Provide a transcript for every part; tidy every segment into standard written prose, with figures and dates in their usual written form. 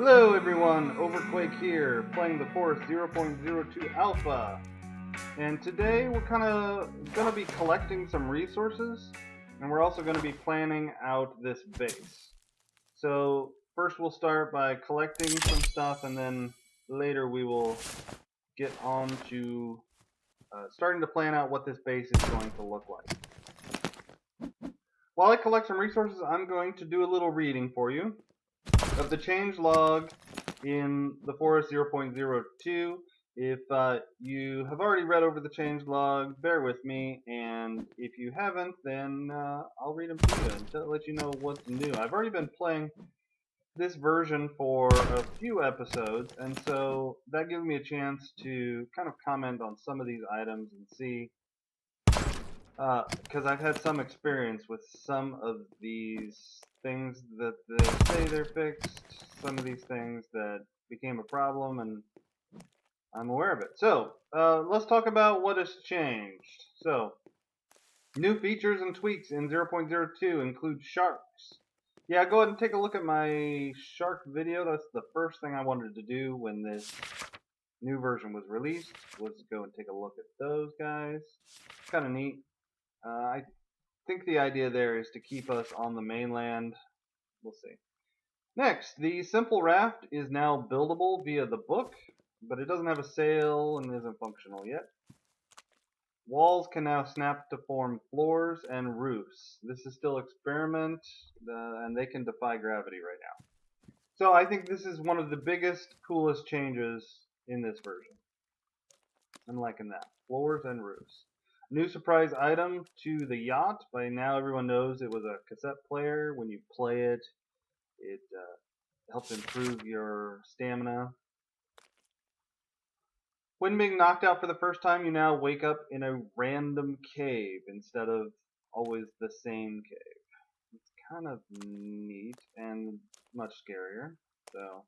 Hello everyone, Overquake here, playing the Forest 0.02 Alpha. And today we're kind of going to be collecting some resources, and we're also going to be planning out this base. So first we'll start by collecting some stuff, and then later we will get on to starting to plan out what this base is going to look like. While I collect some resources, I'm going to do a little reading for you of the changelog in the Forest 0.02. If you have already read over the changelog, bear with me, and if you haven't, then I'll read them to you and to let you know what's new. I've already been playing this version for a few episodes, and so that gives me a chance to kind of comment on some of these items and see, because I've had some experience with some of these things that they say they're fixed, some of these things that became a problem, and I'm aware of it. So, let's talk about what has changed. So, new features and tweaks in 0.02 include sharks. Yeah, go ahead and take a look at my shark video. That's the first thing I wanted to do when this new version was released, was go and take a look at those guys. It's kind of neat. I think the idea there is to keep us on the mainland. We'll see. Next, the simple raft is now buildable via the book, but it doesn't have a sail and isn't functional yet. Walls can now snap to form floors and roofs. This is still experiment, and they can defy gravity right now. So I think this is one of the biggest, coolest changes in this version. I'm liking that. Floors and roofs. New surprise item to the yacht. By now everyone knows it was a cassette player. When you play it, it helps improve your stamina. When being knocked out for the first time, you now wake up in a random cave instead of always the same cave. It's kind of neat and much scarier. So,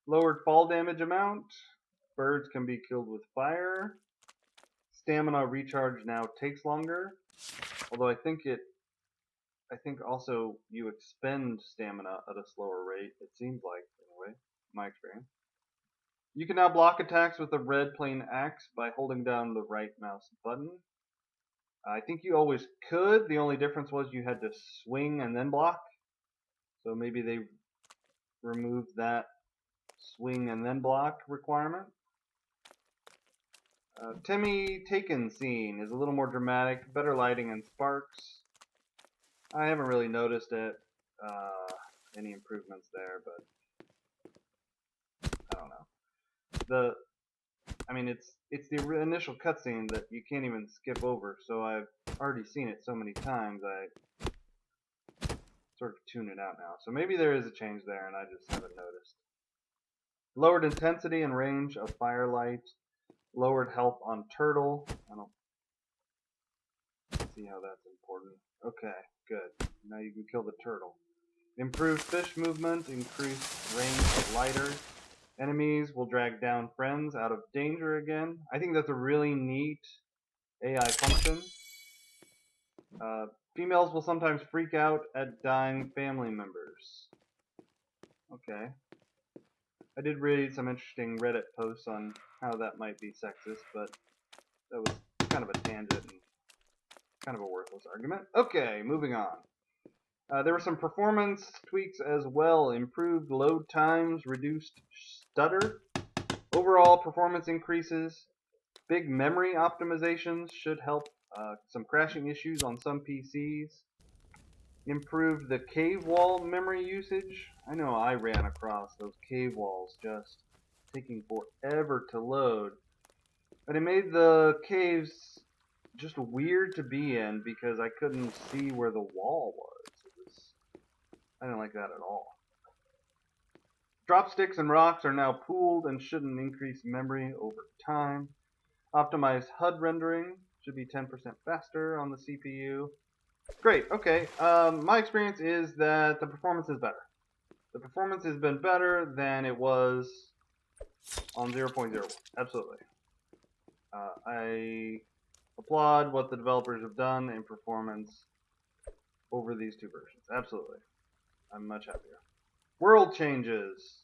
lowered fall damage amount. Birds can be killed with fire. Stamina recharge now takes longer, although I think also you expend stamina at a slower rate, it seems like, anyway, my experience. You can now block attacks with a red plain axe by holding down the right mouse button. I think you always could, the only difference was you had to swing and then block, so maybe they removed that swing and then block requirement. Timmy Taken scene is a little more dramatic, better lighting and sparks. I haven't really noticed any improvements there, but I don't know. It's the initial cutscene that you can't even skip over, so I've already seen it so many times I sort of tune it out now. So maybe there is a change there and I just haven't noticed. Lowered intensity and range of firelight. Lowered health on turtle. I don't see how that's important. Okay, good. Now you can kill the turtle. Improved fish movement, increased range of lighter. Enemies will drag down friends out of danger again. I think that's a really neat AI function. Females will sometimes freak out at dying family members. Okay. I did read some interesting Reddit posts on how that might be sexist, but that was kind of a tangent and kind of a worthless argument. Okay, moving on. There were some performance tweaks as well. Improved load times, reduced stutter. Overall performance increases. Big memory optimizations should help some crashing issues on some PCs. Improved the cave wall memory usage. I know I ran across those cave walls just taking forever to load. But it made the caves just weird to be in because I couldn't see where the wall was. I didn't like that at all. Drop sticks and rocks are now pooled and shouldn't increase memory over time. Optimized HUD rendering should be 10% faster on the CPU. Great, okay. My experience is that the performance is better. The performance has been better than it was on 0.01. Absolutely. I applaud what the developers have done in performance over these two versions. Absolutely. I'm much happier. World changes.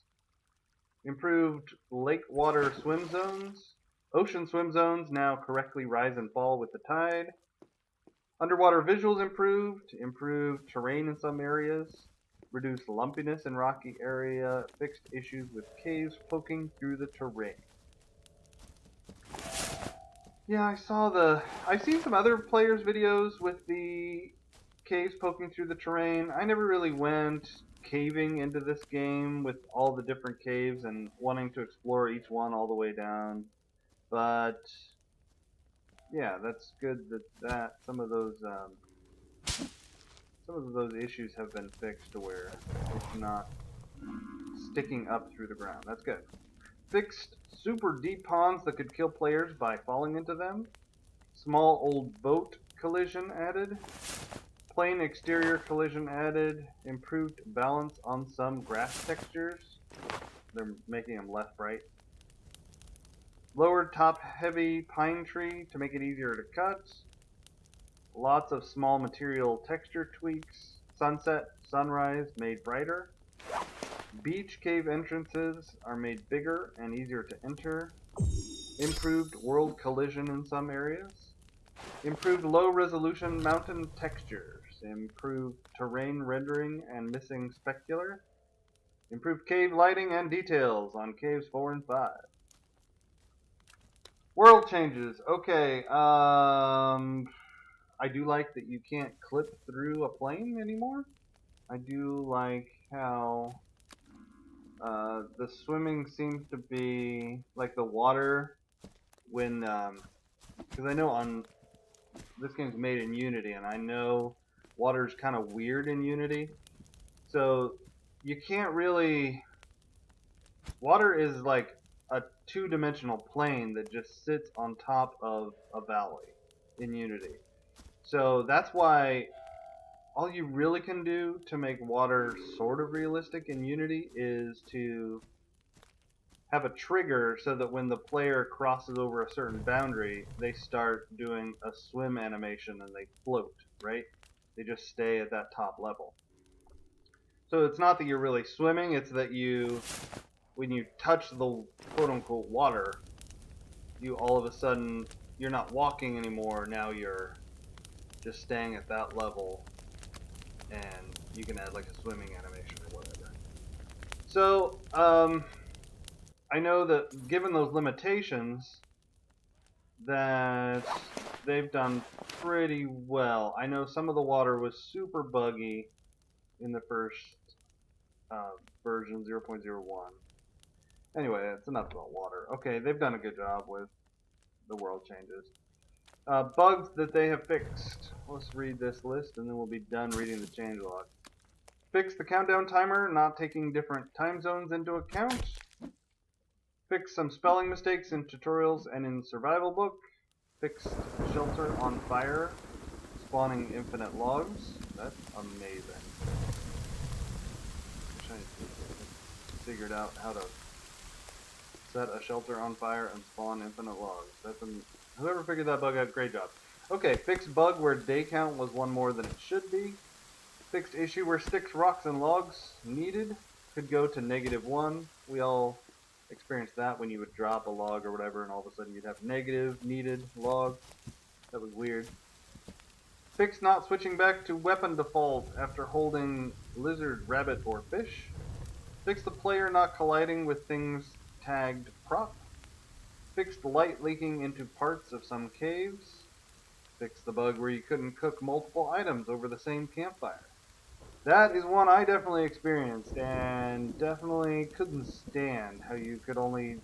Improved lake water swim zones. Ocean swim zones now correctly rise and fall with the tide. Underwater visuals improved. Improved terrain in some areas. Reduced lumpiness in rocky area. Fixed issues with caves poking through the terrain. Yeah, I've seen some other players' videos with the caves poking through the terrain. I never really went caving into this game with all the different caves and wanting to explore each one all the way down. But yeah, that's good that some of those issues have been fixed to where it's not sticking up through the ground. That's good. Fixed super deep ponds that could kill players by falling into them. Small old boat collision added. Plain exterior collision added. Improved balance on some grass textures. They're making them less bright. Lowered top heavy pine tree to make it easier to cut. Lots of small material texture tweaks. Sunset, sunrise made brighter. Beach cave entrances are made bigger and easier to enter. Improved world collision in some areas. Improved low resolution mountain textures. Improved terrain rendering and missing specular. Improved cave lighting and details on caves 4 and 5. World changes. Okay, I do like that you can't clip through a plane anymore. I do like how the swimming seems to be like the water when, because I know on this game's made in Unity, and I know water's kind of weird in Unity, so you can't really. Water is like a two-dimensional plane that just sits on top of a valley in Unity. So that's why all you really can do to make water sort of realistic in Unity is to have a trigger so that when the player crosses over a certain boundary, they start doing a swim animation and they float, right? They just stay at that top level. So it's not that you're really swimming, it's that when you touch the quote-unquote water, you all of a sudden, you're not walking anymore, now you're just staying at that level, and you can add like a swimming animation or whatever. So, I know that given those limitations, that they've done pretty well. I know some of the water was super buggy in the first version 0.01. Anyway, that's enough about water. Okay, they've done a good job with the world changes. Bugs that they have fixed. Let's read this list and then we'll be done reading the changelog. Fix the countdown timer, not taking different time zones into account. Fix some spelling mistakes in tutorials and in survival book. Fixed shelter on fire, spawning infinite logs. That's amazing. Wish I figured out how to set a shelter on fire and spawn infinite logs. Whoever figured that bug out, great job. Okay, fixed bug where day count was one more than it should be. Fixed issue where sticks, rocks, and logs needed could go to -1. We all experienced that when you would drop a log or whatever, and all of a sudden you'd have negative needed log. That was weird. Fixed not switching back to weapon default after holding lizard, rabbit, or fish. Fixed the player not colliding with things tagged prop. Fixed light leaking into parts of some caves. Fixed the bug where you couldn't cook multiple items over the same campfire. That is one I definitely experienced and definitely couldn't stand how you could only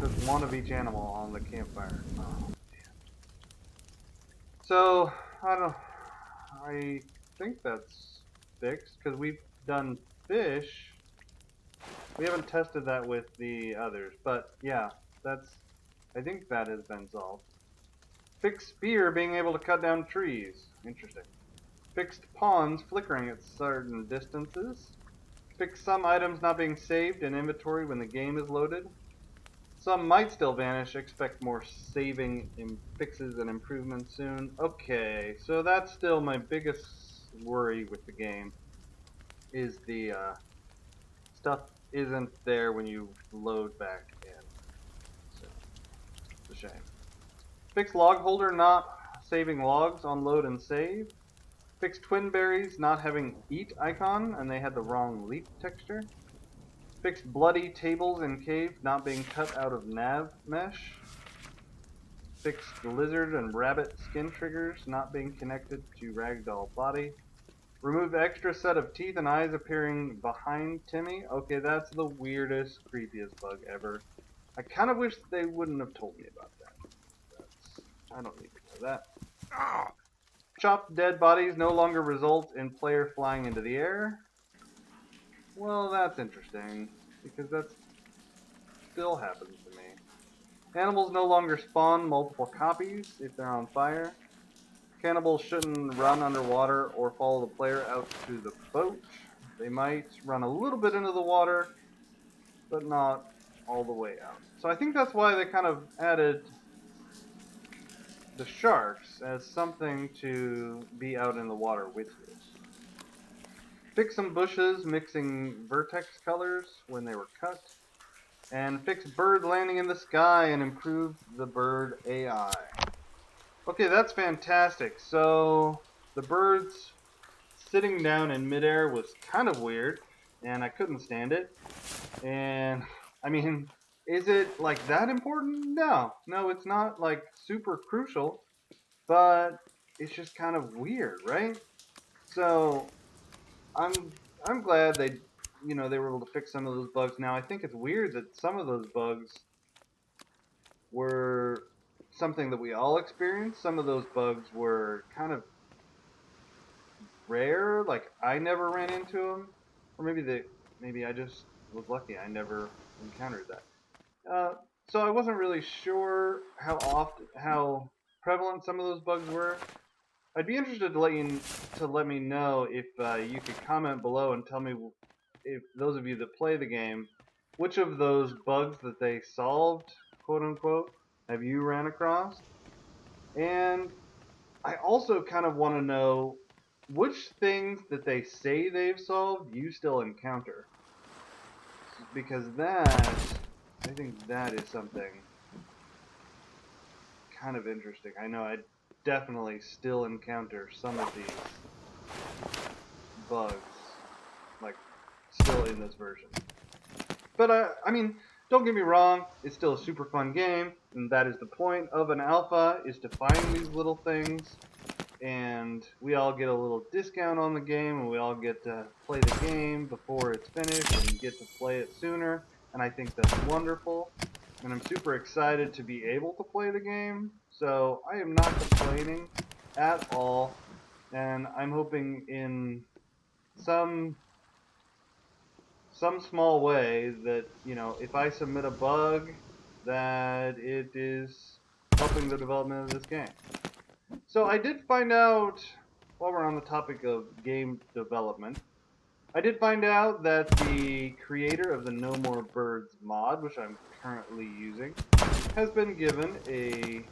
cook one of each animal on the campfire. Oh, man. So, I think that's fixed because we've done fish. We haven't tested that with the others, but yeah, I think that has been solved. Fixed spear being able to cut down trees. Interesting. Fixed pawns flickering at certain distances. Fixed some items not being saved in inventory when the game is loaded. Some might still vanish. Expect more saving fixes and improvements soon. Okay, so that's still my biggest worry with the game is the stuff isn't there when you load back in. So, it's a shame. Fix log holder not saving logs on load and save. Fix twin berries not having eat icon and they had the wrong leaf texture. Fixed bloody tables in cave not being cut out of nav mesh. Fixed lizard and rabbit skin triggers not being connected to ragdoll body. Remove extra set of teeth and eyes appearing behind Timmy. Okay, that's the weirdest, creepiest bug ever. I kind of wish they wouldn't have told me about that. I don't need to know that. Chopped dead bodies no longer result in player flying into the air. Well, that's interesting, because that still happens to me. Animals no longer spawn multiple copies if they're on fire. Cannibals shouldn't run underwater or follow the player out to the boat. They might run a little bit into the water, but not all the way out. So I think that's why they kind of added the sharks as something to be out in the water with you. Fix some bushes mixing vertex colors when they were cut. And fix bird landing in the sky and improve the bird AI. Okay, that's fantastic. So the birds sitting down in midair was kind of weird, and I couldn't stand it. And I mean, is it like that important? No, it's not like super crucial, but it's just kind of weird, right? So I'm glad they were able to fix some of those bugs. Now I think it's weird that some of those bugs were something that we all experienced. Some of those bugs were kind of rare, like I never ran into them, or maybe I just was lucky I never encountered that. So I wasn't really sure how prevalent some of those bugs were. I'd be interested to let me know if you could comment below and tell me, if those of you that play the game, which of those bugs that they solved, quote unquote, have you ran across? And I also kind of want to know which things that they say they've solved you still encounter. Because I think that is something kind of interesting. I know I definitely still encounter some of these bugs, like, still in this version. But, I mean, don't get me wrong, it's still a super fun game, and that is the point of an alpha, is to find these little things, and we all get a little discount on the game, and we all get to play the game before it's finished, and get to play it sooner, and I think that's wonderful, and I'm super excited to be able to play the game, so I am not complaining at all, and I'm hoping in some small way that, if I submit a bug, that it is helping the development of this game. So I did find out, while we're on the topic of game development, I did find out that the creator of the No More Birds mod, which I'm currently using, has been given a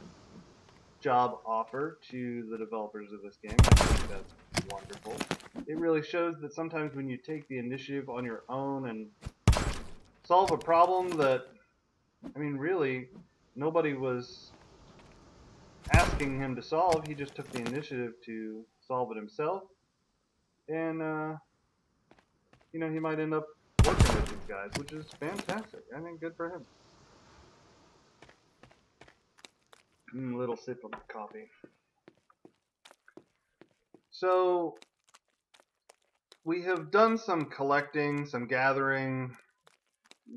job offer to the developers of this game. I think that's wonderful. It really shows that sometimes when you take the initiative on your own and solve a problem that, I mean, really, nobody was asking him to solve. He just took the initiative to solve it himself. And, he might end up working with these guys, which is fantastic. I think good for him. Little sip of coffee. So, we have done some collecting, some gathering.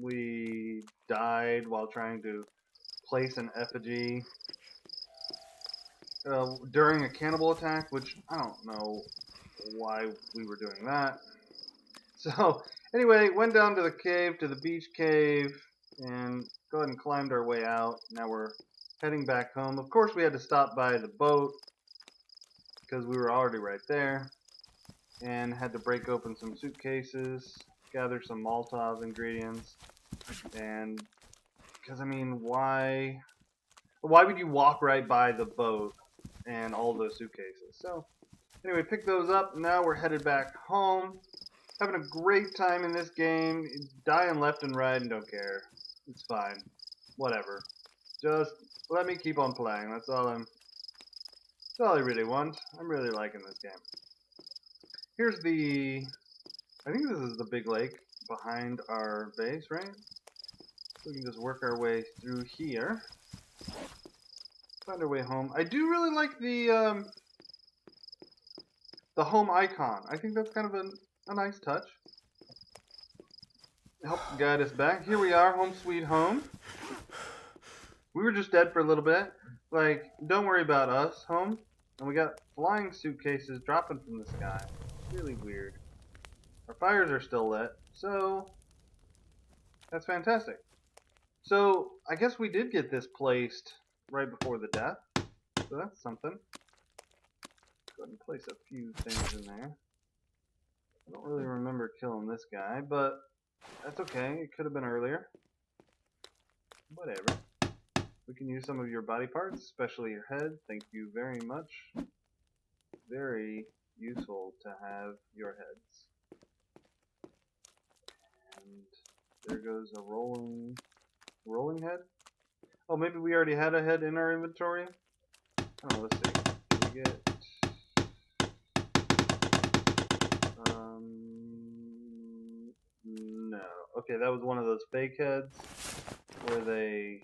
We died while trying to place an effigy during a cannibal attack, which I don't know why we were doing that. So, anyway, went down to the cave, to the beach cave, and go ahead and climbed our way out. Now we're heading back home. Of course, we had to stop by the boat because we were already right there, and had to break open some suitcases, gather some Molotov ingredients, and because, I mean, why would you walk right by the boat and all those suitcases? So, anyway, pick those up. Now we're headed back home. Having a great time in this game, dying left and right and don't care. It's fine. Whatever. Just let me keep on playing. That's all I really want. I'm really liking this game. Here's the, I think this is the big lake behind our base, right? We can just work our way through here. Find our way home. I do really like the home icon. I think that's kind of a nice touch. It helps guide us back. Here we are, home sweet home. We were just dead for a little bit. Like, don't worry about us, home. And we got flying suitcases dropping from the sky. Really weird. Our fires are still lit, so that's fantastic. So I guess we did get this placed right before the death. So that's something. Go ahead and place a few things in there. I don't really remember killing this guy, but that's okay. It could have been earlier. Whatever. We can use some of your body parts, especially your head. Thank you very much. Very useful to have your heads. And there goes a rolling head. Oh, maybe we already had a head in our inventory? Oh, let's see. Can we get... no. Okay, that was one of those fake heads where they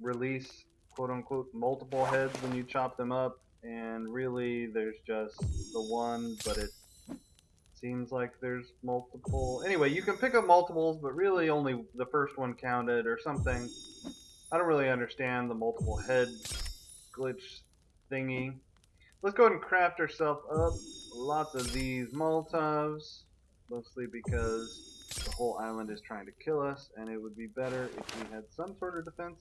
release quote-unquote multiple heads when you chop them up, and really there's just the one, but it seems like there's multiple. Anyway, you can pick up multiples, but really only the first one counted or something. I don't really understand the multiple head glitch thingy. Let's go ahead and craft ourselves up lots of these Molotovs, mostly because the whole island is trying to kill us, and it would be better if we had some sort of defense.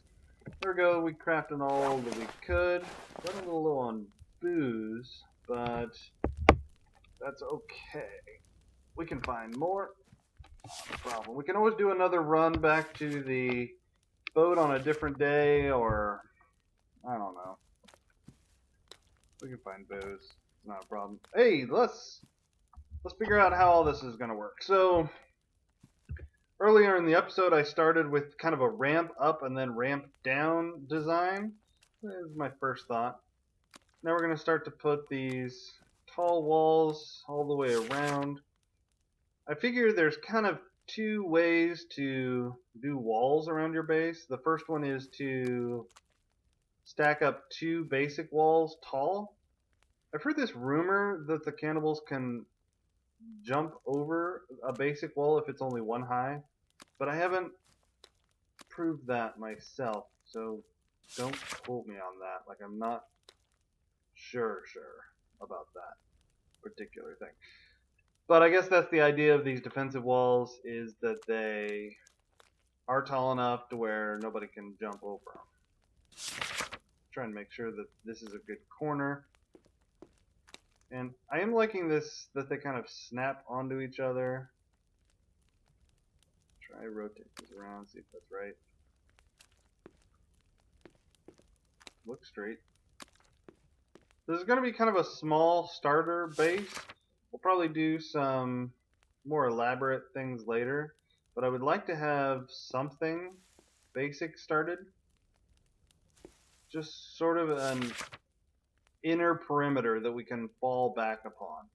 There we go, we crafted all that we could. Running a little low on booze, but that's okay. We can find more. Not a problem. We can always do another run back to the boat on a different day, or I don't know. We can find booze. Not a problem. Hey, let's figure out how all this is going to work. So earlier in the episode, I started with kind of a ramp up and then ramp down design. That is my first thought. Now we're going to start to put these tall walls all the way around. I figure there's kind of two ways to do walls around your base. The first one is to stack up two basic walls tall. I've heard this rumor that the cannibals can jump over a basic wall if it's only one high, but I haven't proved that myself, so don't quote me on that. Like, I'm not sure about that particular thing. But I guess that's the idea of these defensive walls, is that they are tall enough to where nobody can jump over them. Trying to make sure that this is a good corner. And I am liking this, that they kind of snap onto each other. Try to rotate this around, see if that's right. Look straight. This is going to be kind of a small starter base. We'll probably do some more elaborate things later, but I would like to have something basic started. Just sort of an inner perimeter that we can fall back upon.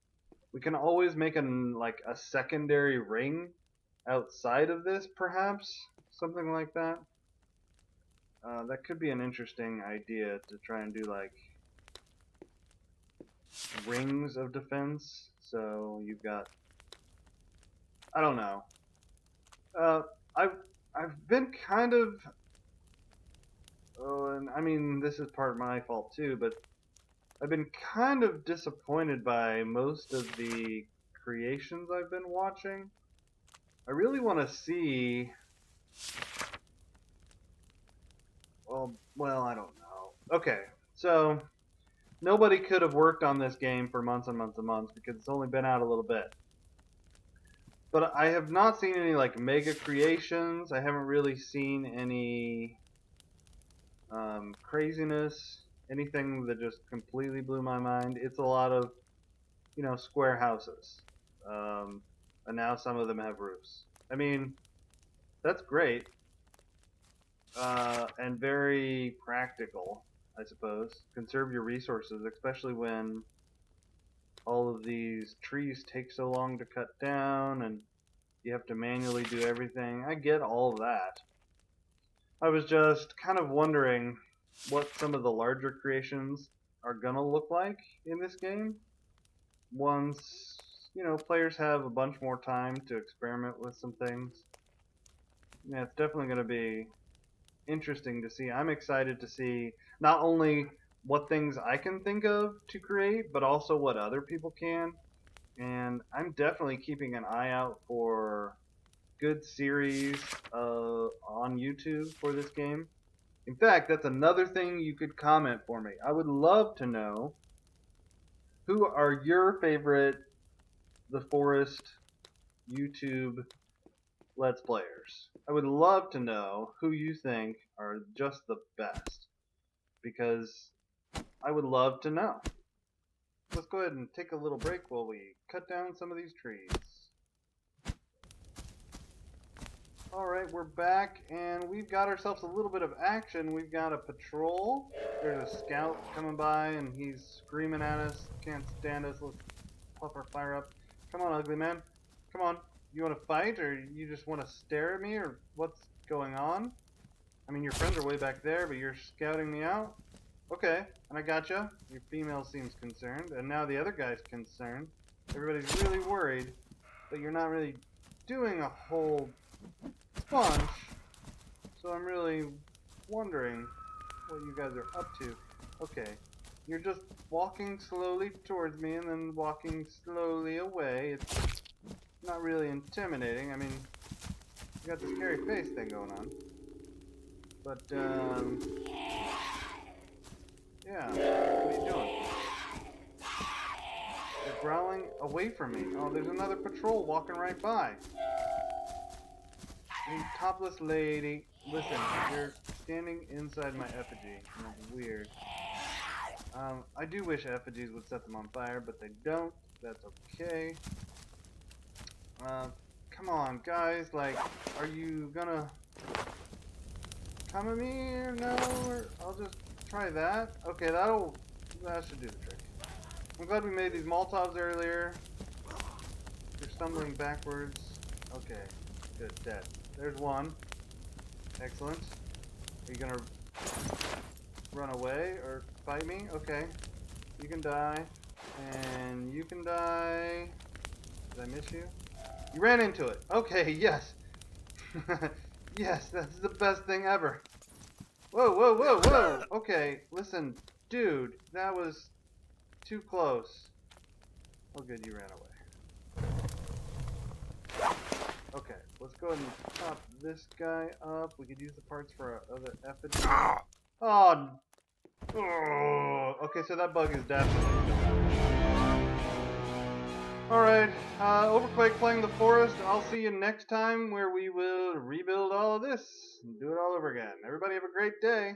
We can always make like a secondary ring outside of this, perhaps, something like that. That could be an interesting idea, to try and do like rings of defense. So you've got, I don't know. I've been kind of, and I mean this is part of my fault too, but I've been kind of disappointed by most of the creations I've been watching. I really want to see, well, I don't know. Okay, so nobody could have worked on this game for months and months and months because it's only been out a little bit. But I have not seen any like mega creations. I haven't really seen any craziness, anything that just completely blew my mind. It's a lot of you know, square houses. And now some of them have roofs. I mean, that's great. And very practical, I suppose. Conserve your resources, especially when all of these trees take so long to cut down and you have to manually do everything. I get all that. I was just kind of wondering what some of the larger creations are gonna look like in this game once, you know, players have a bunch more time to experiment with some things. Yeah, it's definitely gonna be interesting to see. I'm excited to see not only what things I can think of to create, but also what other people can. And I'm definitely keeping an eye out for good series on YouTube for this game. In fact, that's another thing you could comment for me. I would love to know who are your favorite The Forest YouTube Let's Players. I would love to know who you think are just the best because I would love to know. Let's go ahead and take a little break while we cut down some of these trees. Alright, we're back, and we've got ourselves a little bit of action. We've got a patrol. There's a scout coming by, and he's screaming at us. Can't stand us. Let's puff our fire up. Come on, ugly man. Come on. You want to fight, or you just want to stare at me, or what's going on? I mean, your friends are way back there, but you're scouting me out? Okay, and I gotcha. Your female seems concerned, and now the other guy's concerned. Everybody's really worried, but you're not really doing a whole bunch, so I'm really wondering what you guys are up to. Okay, you're just walking slowly towards me and then walking slowly away. It's not really intimidating. I mean, you got the scary face thing going on. But, yeah, what are you doing? You're growling away from me. Oh, there's another patrol walking right by. Hey, topless lady, listen, you're standing inside my effigy, and it's weird. I do wish effigies would set them on fire, but they don't. That's okay. Come on, guys, like, are you gonna come at me or no? Or I'll just try that. Okay, that should do the trick. I'm glad we made these Molotovs earlier. You're stumbling backwards. Okay, good, dead. There's one. Excellent. Are you gonna run away or fight me? Okay. You can die. And you can die. Did I miss you? You ran into it. Okay, yes. Yes, that's the best thing ever. Whoa, whoa, whoa, whoa. Okay, listen, dude, that was too close. Oh, good, you ran away. Okay, let's go ahead and pop this guy up. We could use the parts for our other effigy. Oh, okay, so that bug is definitely gone. Alright, Overquake playing the forest. I'll see you next time where we will rebuild all of this and do it all over again. Everybody have a great day.